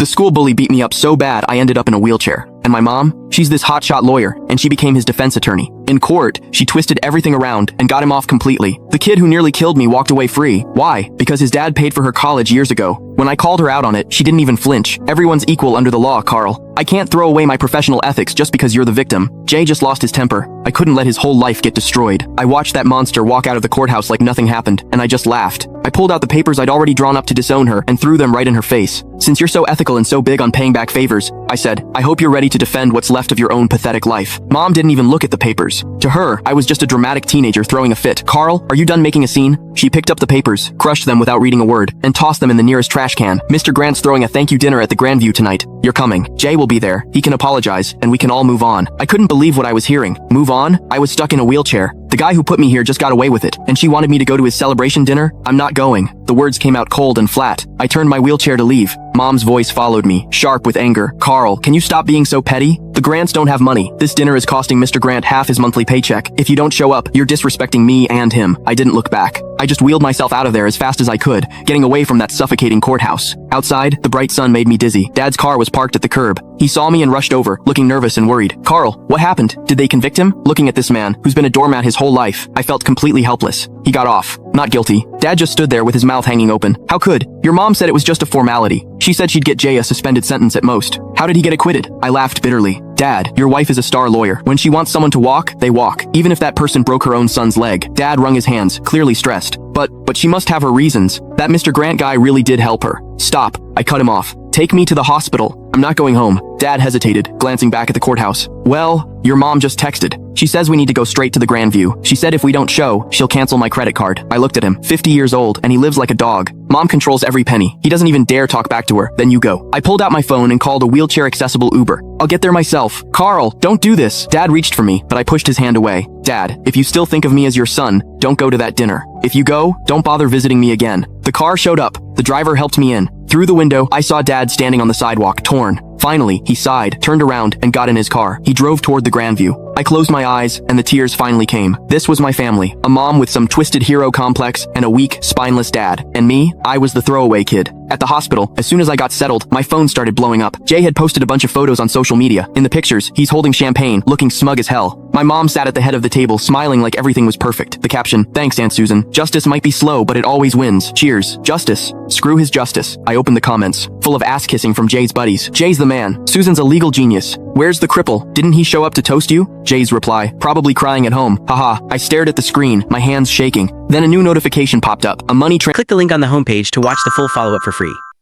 The school bully beat me up so bad I ended up in a wheelchair. And my mom? She's this hotshot lawyer, and she became his defense attorney. In court, she twisted everything around and got him off completely. The kid who nearly killed me walked away free. Why? Because his dad paid for her college years ago. When I called her out on it, she didn't even flinch. Everyone's equal under the law, Carl. I can't throw away my professional ethics just because you're the victim. Jay just lost his temper. I couldn't let his whole life get destroyed. I watched that monster walk out of the courthouse like nothing happened, and I just laughed. I pulled out the papers I'd already drawn up to disown her and threw them right in her face. Since you're so ethical and so big on paying back favors, I said, I hope you're ready to defend what's left of your own pathetic life. Mom didn't even look at the papers. To her, I was just a dramatic teenager throwing a fit. Carl, are you done making a scene? She picked up the papers, crushed them without reading a word, and tossed them in the nearest trash can. Mr. Grant's throwing a thank you dinner at the Grandview tonight. You're coming. Jay will be there. He can apologize, and we can all move on. I couldn't believe what I was hearing. Move on? I was stuck in a wheelchair. The guy who put me here just got away with it, and she wanted me to go to his celebration dinner? I'm not going. The words came out cold and flat. I turned my wheelchair to leave. Mom's voice followed me, sharp with anger. Carl, can you stop being so petty? The Grants don't have money. This dinner is costing Mr. Grant half his monthly paycheck. If you don't show up, you're disrespecting me and him. I didn't look back. I just wheeled myself out of there as fast as I could, getting away from that suffocating courthouse. Outside, the bright sun made me dizzy. Dad's car was parked at the curb. He saw me and rushed over, looking nervous and worried. Carl, what happened? Did they convict him? Looking at this man, who's been a doormat his whole life, I felt completely helpless. He got off. Not guilty. Dad just stood there with his mouth hanging open. How could? Your mom said it was just a formality. She said she'd get Jay a suspended sentence at most. How did he get acquitted? I laughed bitterly. Dad, your wife is a star lawyer. When she wants someone to walk, they walk. Even if that person broke her own son's leg. Dad wrung his hands, clearly stressed. But she must have her reasons. That Mr. Grant guy really did help her. Stop. I cut him off. Take me to the hospital. I'm not going home. Dad hesitated, glancing back at the courthouse. Well, your mom just texted. She says we need to go straight to the Grandview. She said if we don't show, she'll cancel my credit card. I looked at him, 50 years old, and he lives like a dog. Mom controls every penny. He doesn't even dare talk back to her. Then you go. I pulled out my phone and called a wheelchair-accessible Uber. I'll get there myself. Carl, don't do this. Dad reached for me, but I pushed his hand away. Dad, if you still think of me as your son, don't go to that dinner. If you go, don't bother visiting me again. The car showed up. The driver helped me in. Through the window, I saw Dad standing on the sidewalk, torn. Finally, he sighed, turned around, and got in his car. He drove toward the Grandview. I closed my eyes, and the tears finally came. This was my family. A mom with some twisted hero complex, and a weak, spineless dad. And me, I was the throwaway kid. At the hospital, as soon as I got settled, my phone started blowing up. Jay had posted a bunch of photos on social media. In the pictures, he's holding champagne, looking smug as hell. My mom sat at the head of the table, smiling like everything was perfect. The caption, thanks, Aunt Susan. Justice might be slow, but it always wins. Cheers. Justice. Screw his justice. I opened the comments, full of ass-kissing from Jay's buddies. Jay's the man. Susan's a legal genius. Where's the cripple? Didn't he show up to toast you? Jay's reply, probably crying at home. Haha. I stared at the screen, my hands shaking. Then a new notification popped up. A money transfer. Click the link on the homepage to watch the full follow-up for free.